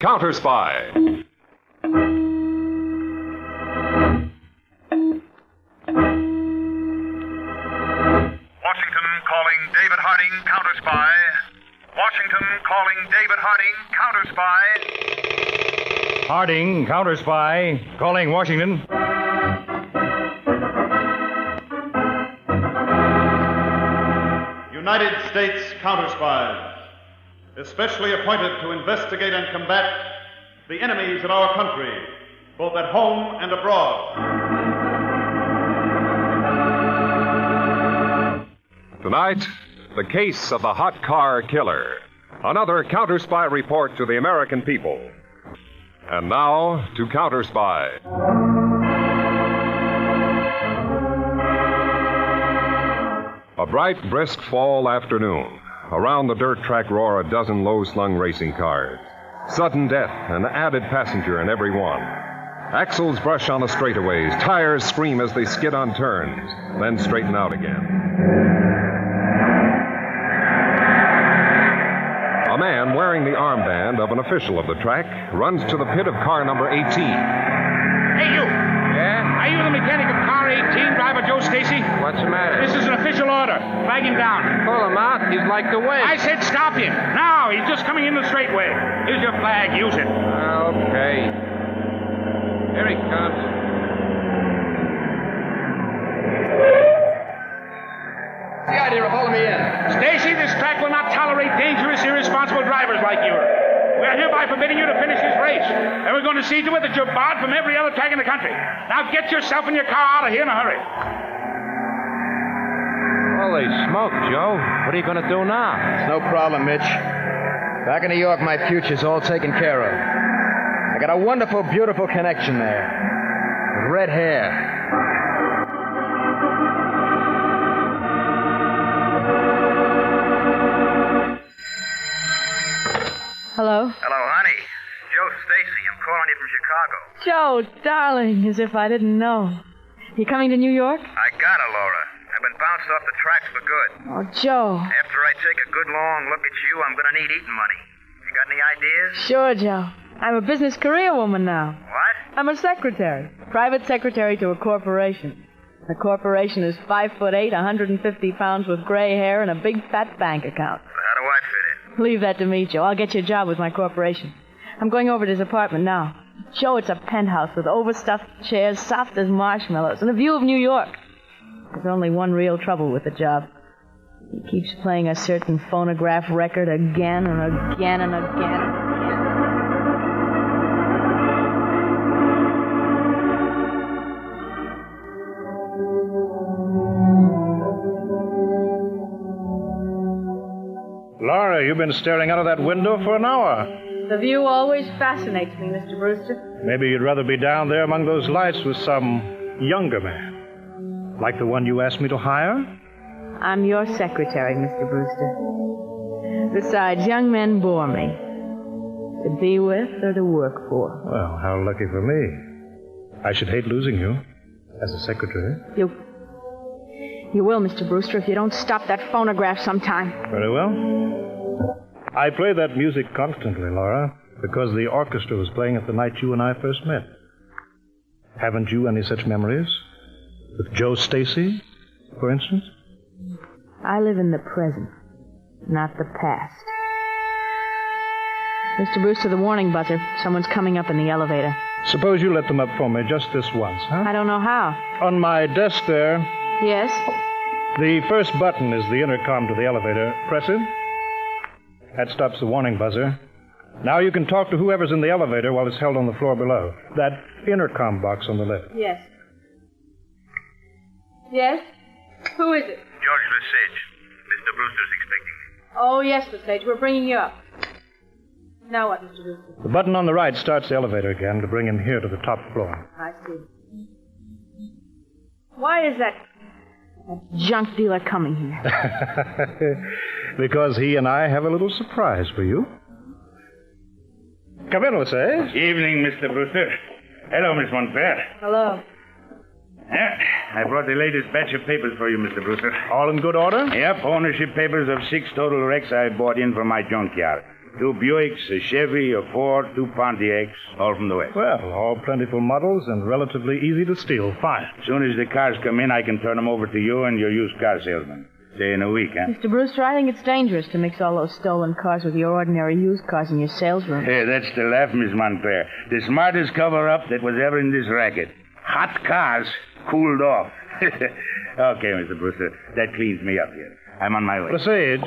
Counterspy. Washington calling David Harding, Counterspy. Washington calling David Harding, Counterspy. Harding, Counterspy. Calling Washington. United States Counterspies, especially appointed to investigate and combat the enemies of our country, both at home and abroad. Tonight, the case of the hot car killer. Another Counterspy report to the American people. And now, to Counterspy. A bright, brisk fall afternoon. Around the dirt track roar a dozen low-slung racing cars. Sudden death, an added passenger in every one. Axles brush on the straightaways. Tires scream as they skid on turns, then straighten out again. A man wearing the armband of an official of the track runs to the pit of car number 18. Hey, you! Yeah? Are you the mechanic of car 18, driver Joe Stacy? What's the matter? This is an official order. Flag him down. Pull him out. He's like the wind. I said stop him. Now, he's just coming in the straightway. Here's your flag. Use it. Okay. Here he comes. What's the idea of hauling me in? Stacy, this track will not tolerate dangerous, irresponsible drivers like you. We are hereby forbidding you to finish this race. And we're going to see to it that you're barred from every other track in the country. Now get yourself and your car out of here in a hurry. Holy smoke, Joe. What are you going to do now? It's no problem, Mitch. Back in New York, my future's all taken care of. I got a wonderful, beautiful connection there. With red hair. Hello? Hello, honey. Joe Stacy. I'm calling you from Chicago. Joe, darling, as if I didn't know. You coming to New York? I got her, Laura. I've been bounced off the tracks for good. Oh, Joe. After I take a good long look at you, I'm going to need eating money. You got any ideas? Sure, Joe. I'm a business career woman now. What? I'm a secretary. Private secretary to a corporation. The corporation is 5'8", 150 pounds with gray hair and a big fat bank account. So how do I fit in? Leave that to me, Joe. I'll get you a job with my corporation. I'm going over to his apartment now. Joe, it's a penthouse with overstuffed chairs, soft as marshmallows, and a view of New York. There's only one real trouble with the job. He keeps playing a certain phonograph record again and again and again and again. Laura, you've been staring out of that window for an hour. The view always fascinates me, Mr. Brewster. Maybe you'd rather be down there among those lights with some younger man. Like the one you asked me to hire? I'm your secretary, Mr. Brewster. Besides, young men bore me. To be with or to work for. Well, how lucky for me. I should hate losing you as a secretary. You will, Mr. Brewster, if you don't stop that phonograph sometime. Very well. I play that music constantly, Laura, because the orchestra was playing it the night you and I first met. Haven't you any such memories? With Joe Stacy, for instance? I live in the present, not the past. Mr. Brewster, the warning buzzer. Someone's coming up in the elevator. Suppose you let them up for me just this once, huh? I don't know how. On my desk there, Yes? the first button is the intercom to the elevator. Press it. That stops the warning buzzer. Now you can talk to whoever's in the elevator while it's held on the floor below. That intercom box on the left. Yes. Yes? Who is it? George Lesage. Mr. Brewster's expecting me. Oh, yes, Lesage. We're bringing you up. Now what, Mr. Brewster? The button on the right starts the elevator again to bring him here to the top floor. I see. Why is that junk dealer coming here? Because he and I have a little surprise for you. Come in, Lesage. Evening, Mr. Brewster. Hello, Miss Montfair. Hello. I brought the latest batch of papers for you, Mr. Brewster. All in good order? Yep, ownership papers of 6 total wrecks I bought in from my junkyard. 2 Buicks, a Chevy, a Ford, 2 Pontiacs, all from the West. Well, all plentiful models and relatively easy to steal. Fine. As soon as the cars come in, I can turn them over to you and your used car salesman. Say in a week, huh? Mr. Brewster, I think it's dangerous to mix all those stolen cars with your ordinary used cars in your sales room. Hey, that's the laugh, Miss Montclair. The smartest cover-up that was ever in this racket. Hot cars cooled off. Okay, Mr. Brewster, that cleans me up here. I'm on my way. Lesage,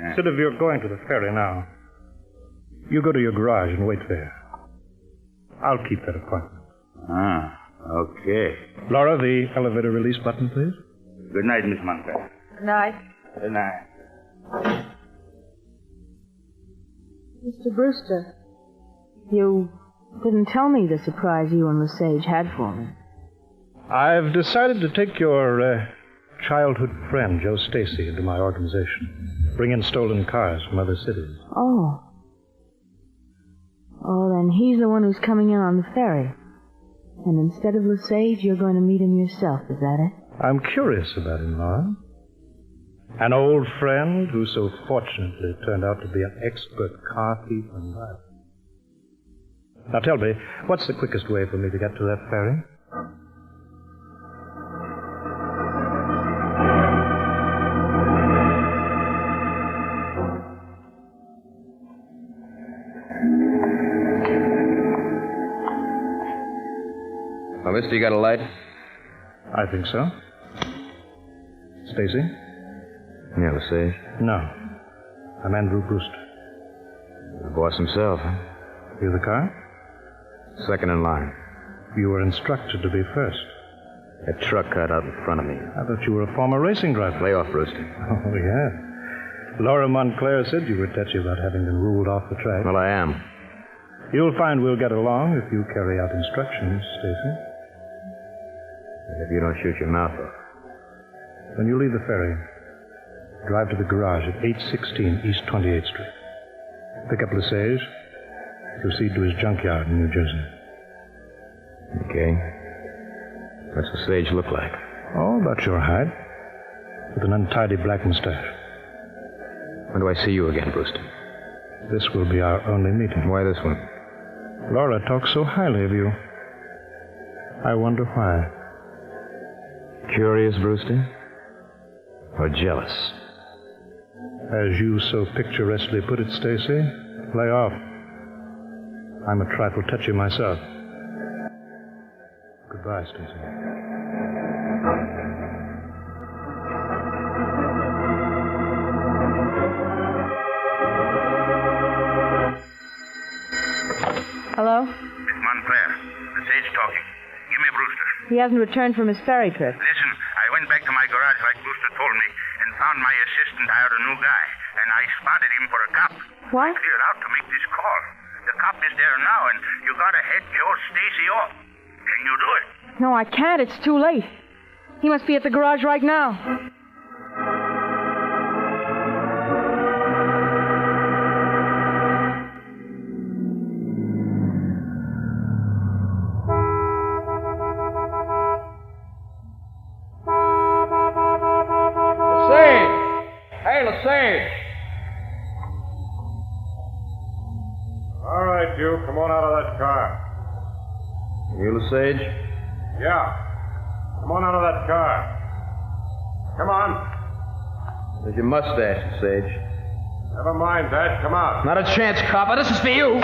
instead of your going to the ferry now, you go to your garage and wait there. I'll keep that appointment. Ah, okay. Laura, the elevator release button, please. Good night, Miss Montclair. Good night. Good night. Mr. Brewster, you didn't tell me the surprise you and Lesage had for me. I've decided to take your childhood friend, Joe Stacy, into my organization. Bring in stolen cars from other cities. Oh. Oh, then he's the one who's coming in on the ferry. And instead of Lesage, you're going to meet him yourself, is that it? I'm curious about him, Laura. An old friend who so fortunately turned out to be an expert car thief and driver. Now tell me, what's the quickest way for me to get to that ferry? Well, mister, you got a light? I think so. Stacy? Yeah, Lesage. No. I'm Andrew Brewster. The boss himself, huh? You the car? Second in line. You were instructed to be first. A truck cut out in front of me. I thought you were a former racing driver. Lay off, Brewster. Oh, yeah. Laura Montclair said you were touchy about having been ruled off the track. Well, I am. You'll find we'll get along if you carry out instructions, Stacy. If you don't shoot your mouth off. When you leave the ferry, drive to the garage at 816 East 28th Street. Pick up Lesage. Proceed to his junkyard in New Jersey. Okay. What's Lesage look like? Oh, about your height. With an untidy black mustache. When do I see you again, Brewster? This will be our only meeting. Why this one? Laura talks so highly of you. I wonder why. Curious, Brewster? Or jealous? As you so picturesquely put it, Stacy, lay off. I'm a trifle touchy myself. Goodbye, Stacy. Hello? Miss Montclair, Lesage talking. Give me Brewster. He hasn't returned from his ferry trip. Listen, I went back to my garage like Brewster told me and found my assistant hired a new guy, and I spotted him for a cop. What? I cleared out to make this call. The cop is there now, and you gotta head Joe Stacy off. Can you do it? No, I can't. It's too late. He must be at the garage right now. Lesage! All right, you. Come on out of that car. You, Lesage? Yeah. Come on out of that car. Come on. There's your mustache, Lesage. Never mind that. Come out. Not a chance, copper. This is for you.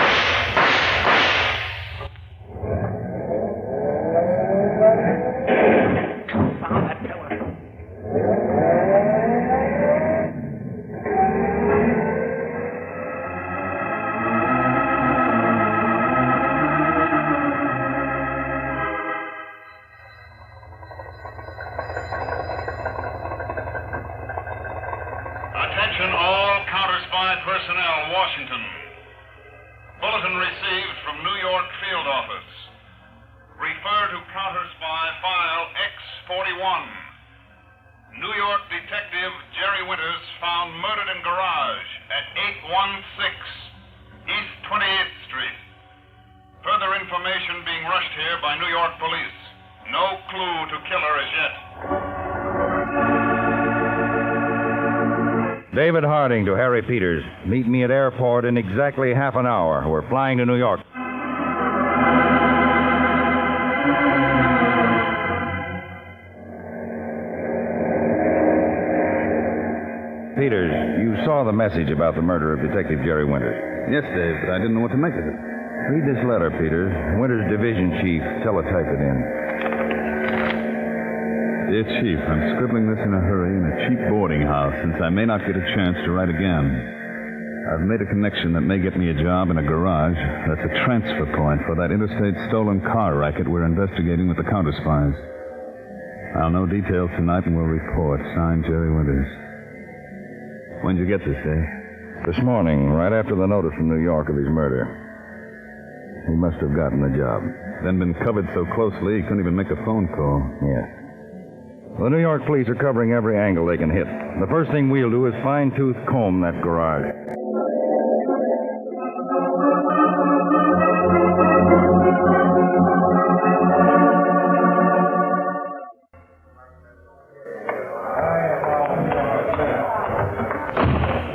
Attention all Counterspy personnel, Washington. Bulletin received from New York field office. Refer to Counterspy file X41. New York detective Jerry Winters found murdered in garage at 816 East 28th Street. Further information being rushed here by New York police. No clue to killer as yet. David Harding to Harry Peters. Meet me at airport in exactly half an hour. We're flying to New York. Peters, you saw the message about the murder of Detective Jerry Winters. Yes, Dave, but I didn't know what to make of it. Read this letter, Peters. Winters' division chief teletyped it in. Dear Chief, I'm scribbling this in a hurry in a cheap boarding house since I may not get a chance to write again. I've made a connection that may get me a job in a garage. That's a transfer point for that interstate stolen car racket we're investigating with the Counterspies. I'll know details tonight and will report. Signed, Jerry Winters. When'd you get this, Dave? This morning, right after the notice from New York of his murder. He must have gotten the job. Then been covered so closely he couldn't even make a phone call. Yes. The New York police are covering every angle they can hit. The first thing we'll do is fine-tooth comb that garage.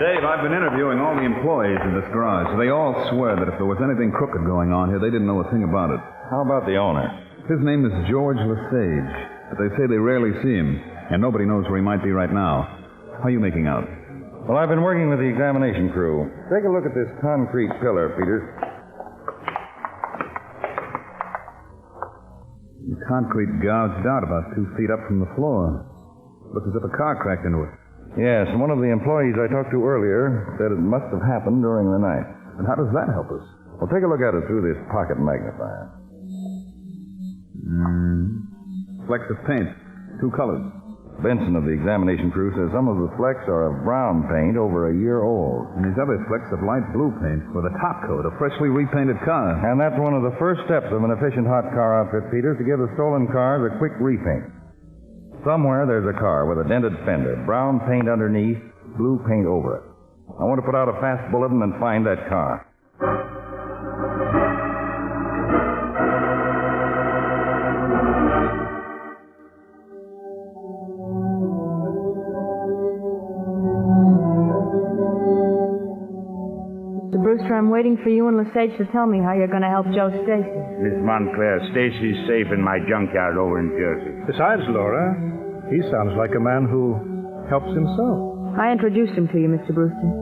Dave, I've been interviewing all the employees in this garage. They all swear that if there was anything crooked going on here, they didn't know a thing about it. How about the owner? His name is George Lesage, but they say they rarely see him, and nobody knows where he might be right now. How are you making out? Well, I've been working with the examination crew. Take a look at this concrete pillar, Peters. The concrete gouged out about 2 feet up from the floor. Looks as if a car cracked into it. Yes, and one of the employees I talked to earlier said it must have happened during the night. And how does that help us? Well, take a look at it through this pocket magnifier. Flecks of paint. 2 colors. Benson of the examination crew says some of the flecks are of brown paint over a year old. And these other flecks of light blue paint with a top coat, a freshly repainted car. And that's one of the first steps of an efficient hot car outfit, Peters, to give the stolen cars a quick repaint. Somewhere there's a car with a dented fender, brown paint underneath, blue paint over it. I want to put out a fast bulletin and find that car. Mr. Brewster, I'm waiting for you and Lesage to tell me how you're going to help Joe Stacy. Miss Montclair, Stacy's safe in my junkyard over in Jersey. Besides, Laura, he sounds like a man who helps himself. I introduced him to you, Mr. Brewster.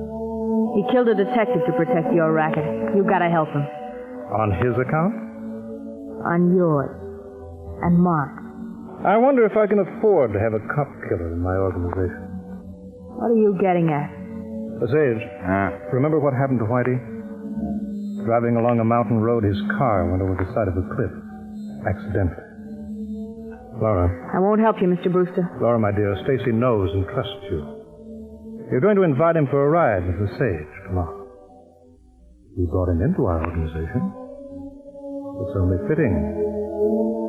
He killed a detective to protect your racket. You've got to help him. On his account? On yours. And Mark's. I wonder if I can afford to have a cop killer in my organization. What are you getting at? Lesage, remember what happened to Whitey? Driving along a mountain road, his car went over the side of a cliff. Accidentally. Laura. I won't help you, Mr. Brewster. Laura, my dear, Stacy knows and trusts you. You're going to invite him for a ride with Lesage tomorrow. You brought him into our organization. It's only fitting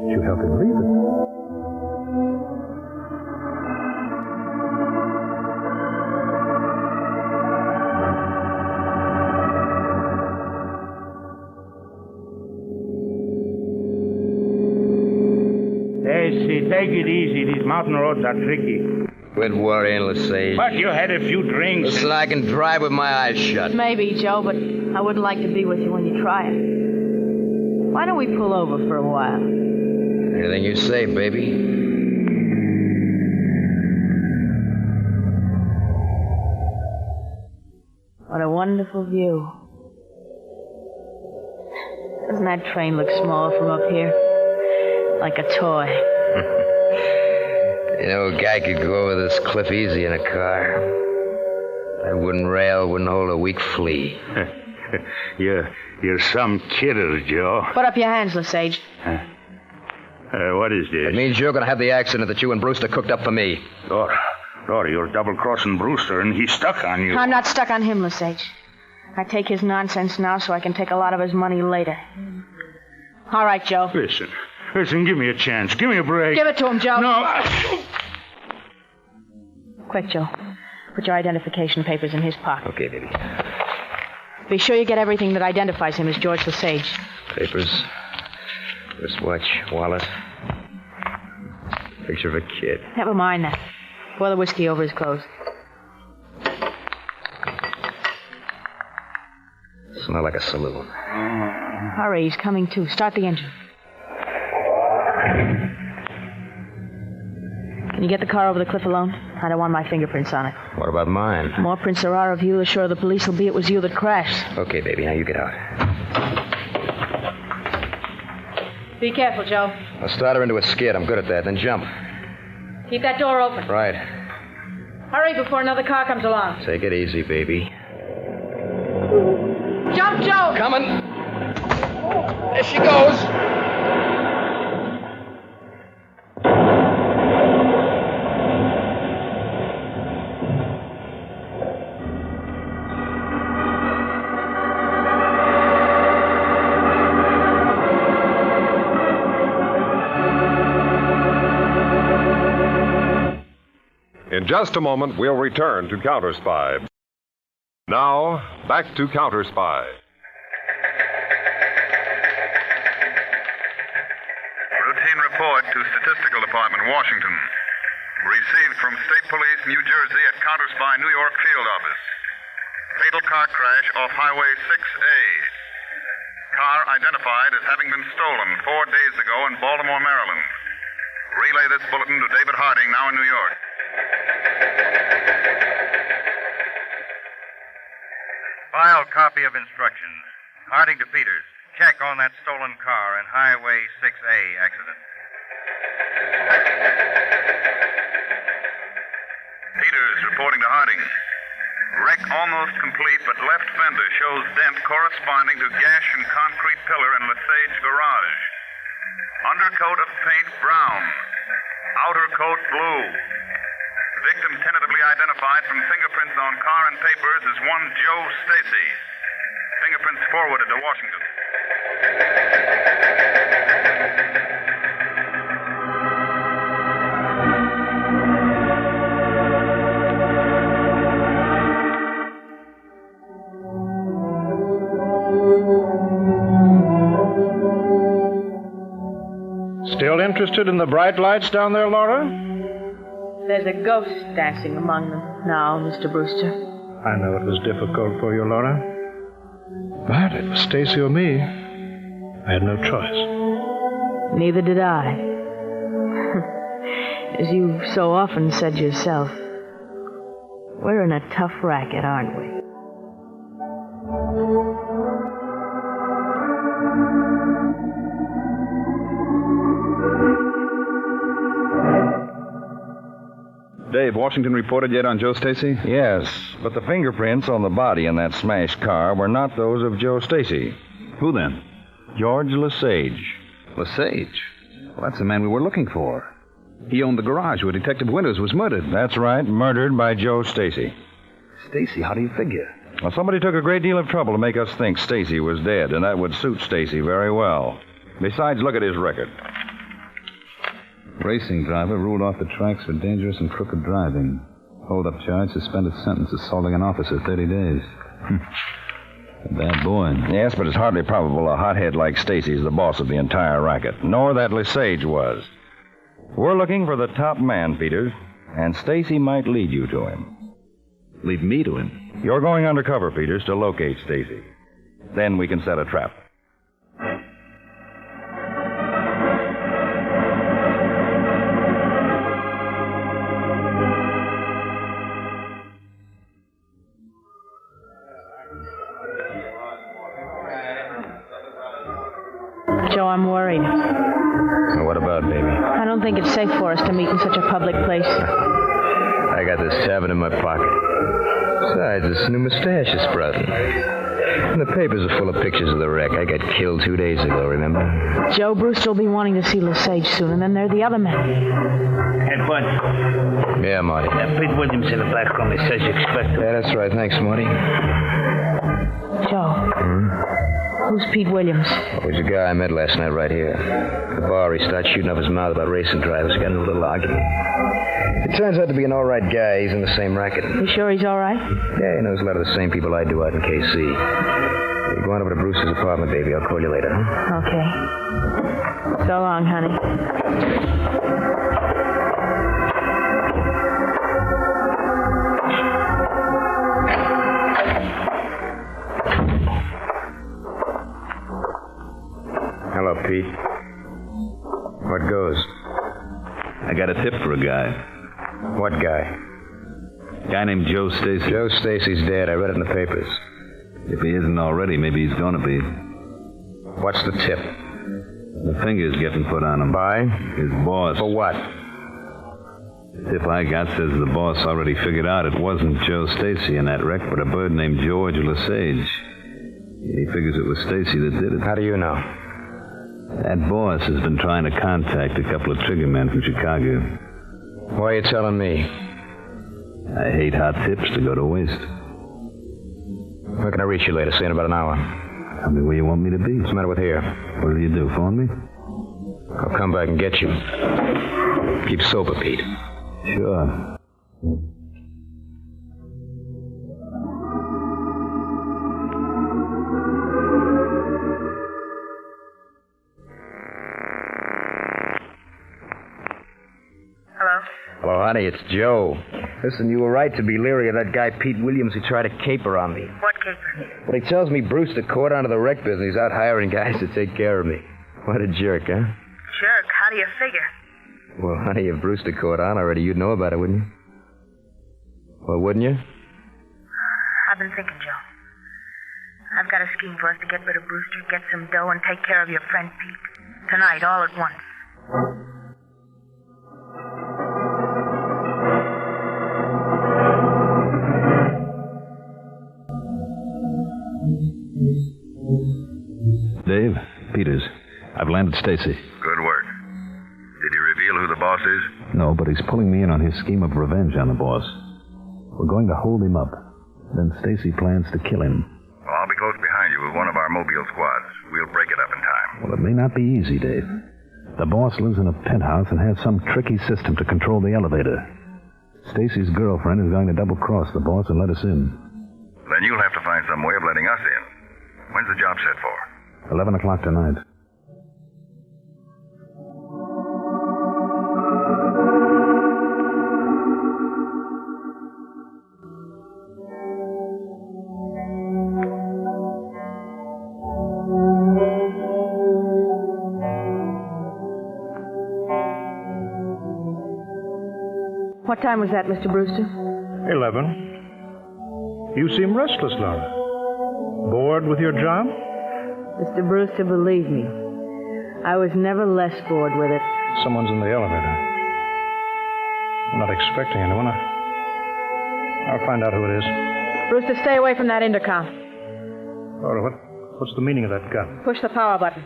that you help him leave it. Stacy, take it easy. These mountain roads are tricky. Quit worrying, Lesage. But you had a few drinks. Listen, I can drive with my eyes shut. Maybe, Joe, but I wouldn't like to be with you when you try it. Why don't we pull over for a while? Anything you say, baby. What a wonderful view. Doesn't that train look small from up here? Like a toy. You know, a guy could go over this cliff easy in a car. That wooden rail wouldn't hold a weak flea. You're some kidder, Joe. Put up your hands, Lesage. What is this? It means you're going to have the accident that you and Brewster cooked up for me. Laura, you're double-crossing Brewster, and he's stuck on you. I'm not stuck on him, Lesage. I take his nonsense now so I can take a lot of his money later. All right, Joe. Listen, give me a chance. Give me a break. Give it to him, Joe. No. Quick, Joe. Put your identification papers in his pocket. Okay, baby. Be sure you get everything that identifies him as George Lesage. Papers, wristwatch, wallet, picture of a kid. Never mind that. Pour the whiskey over his clothes. Smell like a saloon. Hurry, he's coming too. Start the engine. Can you get the car over the cliff alone? I don't want my fingerprints on it. What about mine? The more prints there are of you, the surer the police will be it was you that crashed. Okay, baby, now you get out. Be careful, Joe. I'll start her into a skid. I'm good at that. Then jump. Keep that door open. Right. Hurry before another car comes along. Take it easy, baby. Jump, Joe! Coming. There she goes. In just a moment, we'll return to Counterspy. Now, back to Counterspy. Routine report to Statistical Department, Washington. Received from State Police, New Jersey at Counterspy, New York Field Office. Fatal car crash off Highway 6A. Car identified as having been stolen 4 days ago in Baltimore, Maryland. Relay this bulletin to David Harding, now in New York. File copy of instructions. Harding to Peters. Check on that stolen car and Highway 6A accident. Peters reporting to Harding. Wreck almost complete, but left fender shows dent corresponding to gash and concrete pillar in Lesage garage. Undercoat of paint brown. Outer coat blue. Victim tentatively identified from fingerprints on car and papers as one Joe Stacy. Fingerprints forwarded to Washington. Still interested in the bright lights down there, Laura? There's a ghost dancing among them now, Mr. Brewster. I know it was difficult for you, Laura. But it was Stacy or me. I had no choice. Neither did I. As you so often said yourself, we're in a tough racket, aren't we? Dave, Washington reported yet on Joe Stacy? Yes, but the fingerprints on the body in that smashed car were not those of Joe Stacy. Who then? George Lesage. Lesage? Well, that's the man we were looking for. He owned the garage where Detective Winters was murdered. That's right, murdered by Joe Stacy. Stacy, how do you figure? Well, somebody took a great deal of trouble to make us think Stacy was dead, and that would suit Stacy very well. Besides, look at his record. Racing driver ruled off the tracks for dangerous and crooked driving. Hold-up charge, suspended sentence, assaulting an officer, 30 days. A bad boy. Yes, but it's hardly probable a hothead like Stacy is the boss of the entire racket, nor that Lesage was. We're looking for the top man, Peters, and Stacy might lead you to him. Lead me to him? You're going undercover, Peters, to locate Stacy. Then we can set a trap. Joe, I'm worried. What about, baby? I don't think it's safe for us to meet in such a public place. I got this tavern in my pocket. Besides, this new mustache is sprouting. And the papers are full of pictures of the wreck. I got killed 2 days ago, remember? Joe Brewster will be wanting to see Lesage soon, and then there are the other men. Hey, Bud. Yeah, Marty. Pete Williams in the back room. He says you expect him. Yeah, that's right. Thanks, Marty. Joe. Who's Pete Williams? Oh, he's a guy I met last night right here. At the bar, he started shooting up his mouth about racing drivers. Got in a little argument. It turns out to be an all right guy. He's in the same racket. You sure he's all right? Yeah, he knows a lot of the same people I do out in KC. You're going over to Bruce's apartment, baby. I'll call you later, huh? Okay. So long, honey. Hello, Pete. What goes? I got a tip for a guy. What guy? Guy named Joe Stacy. Joe Stacy's dead. I read it in the papers. If he isn't already, maybe he's gonna be. What's the tip? The finger's getting put on him. By? His boss. For what? The tip I got says the boss already figured out it wasn't Joe Stacy in that wreck, but a bird named George Lesage. He figures it was Stacy that did it. How do you know? That boss has been trying to contact a couple of triggermen from Chicago. Why are you telling me? I hate hot tips to go to waste. Where can I reach you later? Say in about an hour. Tell me where you want me to be. What's the matter with here? What do you do, phone me? I'll come back and get you. Keep sober, Pete. Sure. Hello, honey, it's Joe. Listen, you were right to be leery of that guy Pete Williams who tried to caper on me. What caper? Well, he tells me Brewster caught onto the wreck business. He's out hiring guys to take care of me. What a jerk, huh? Jerk? How do you figure? Well, honey, if Brewster caught on already, you'd know about it, wouldn't you? Well, wouldn't you? I've been thinking, Joe. I've got a scheme for us to get rid of Brewster, get some dough, and take care of your friend Pete. Tonight, all at once. Dave, Peters. I've landed Stacy. Good work. Did he reveal who the boss is? No, but he's pulling me in on his scheme of revenge on the boss. We're going to hold him up. Then Stacy plans to kill him. Well, I'll be close behind you with one of our mobile squads. We'll break it up in time. Well, it may not be easy, Dave. The boss lives in a penthouse and has some tricky system to control the elevator. Stacy's girlfriend is going to double-cross the boss and let us in. Then you'll have to find some way of letting us in. When's the job set for? 11 o'clock tonight. What time was that, Mr. Brewster? 11. You seem restless, Laura. Bored with your job? Mr. Brewster, believe me, I was never less bored with it. Someone's in the elevator. I'm not expecting anyone. I'll find out who it is. Brewster, stay away from that intercom. Laura, what's the meaning of that gun? Push the power button.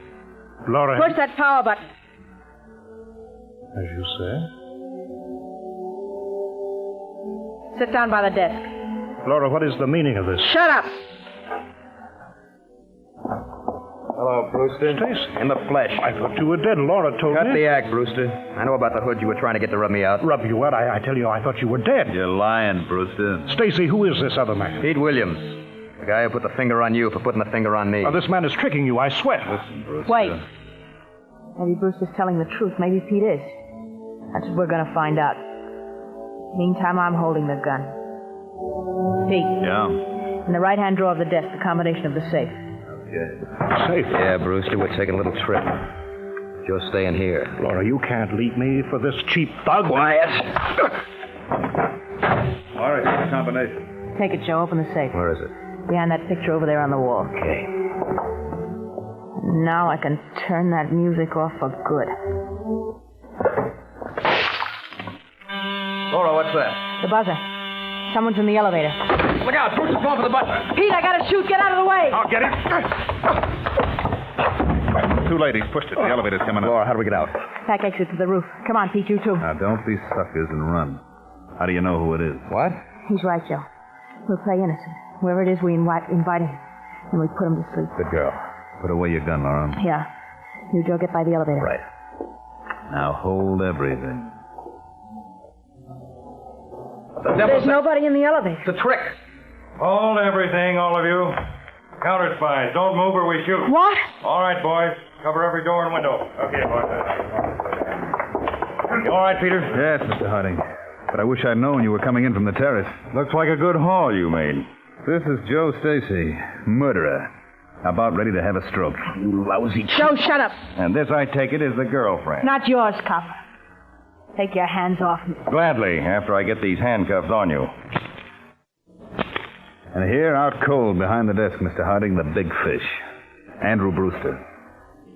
Laura... Push that power button. As you say. Sit down by the desk. Laura, what is the meaning of this? Shut up! Hello, Brewster. Stacy. In the flesh. I thought you were dead. Laura told me. Cut the act, Brewster. I know about the hood you were trying to get to rub me out. Rub you out? I tell you, I thought you were dead. You're lying, Brewster. Stacy, who is this other man? Pete Williams. The guy who put the finger on you for putting the finger on me. Now, this man is tricking you, I swear. Listen, Brewster. Wait. Maybe Brewster's telling the truth. Maybe Pete is. That's what we're going to find out. Meantime, I'm holding the gun. Pete. Yeah? In the right-hand drawer of the desk, the combination of the safe. Okay. Safe? Yeah, Brewster, we're taking a little trip. You're staying here. Laura, you can't leave me for this cheap thug. Quiet. All right, here's the combination. Take it, Joe. Open the safe. Where is it? Behind that picture over there on the wall. Okay. Now I can turn that music off for good. Laura, what's that? The buzzer. Someone's in the elevator. Look out, Brewster's going for the button. Pete, I gotta shoot. Get out of the way. I'll get it. Too late. He's pushed it. The elevator's coming up. Laura, how do we get out? Back exit to the roof. Come on, Pete, you too. Now, don't be suckers and run. How do you know who it is? What? He's right, Joe. We'll play innocent. Whoever it is, we invite him, and we put him to sleep. Good girl. Put away your gun, Laura. Yeah. You, Joe, get by the elevator. Right. Now hold everything. There's nobody in the elevator. It's a trick. Hold everything, all of you. Counterspy. Don't move or we shoot. What? All right, boys. Cover every door and window. Okay, boys. You all right, Peter? Yes, Mr. Harding. But I wish I'd known you were coming in from the terrace. Looks like a good haul you made. This is Joe Stacy, murderer. About ready to have a stroke. You lousy Joe, shut up. And this, I take it, is the girlfriend. Not yours, copper. Take your hands off me. Gladly, after I get these handcuffs on you. And here, out cold behind the desk, Mr. Harding, the big fish. Andrew Brewster.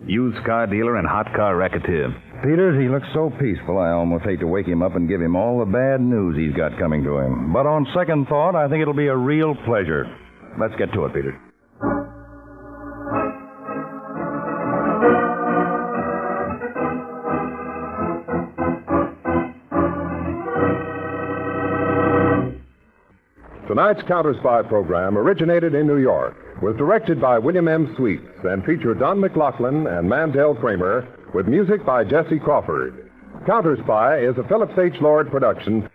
Used car dealer and hot car racketeer. Peters, he looks so peaceful, I almost hate to wake him up and give him all the bad news he's got coming to him. But on second thought, I think it'll be a real pleasure. Let's get to it, Peters. Tonight's Counterspy program originated in New York, was directed by William M. Sweets, and featured Don McLaughlin and Mandel Kramer, with music by Jesse Crawford. Counterspy is a Phillips H. Lord production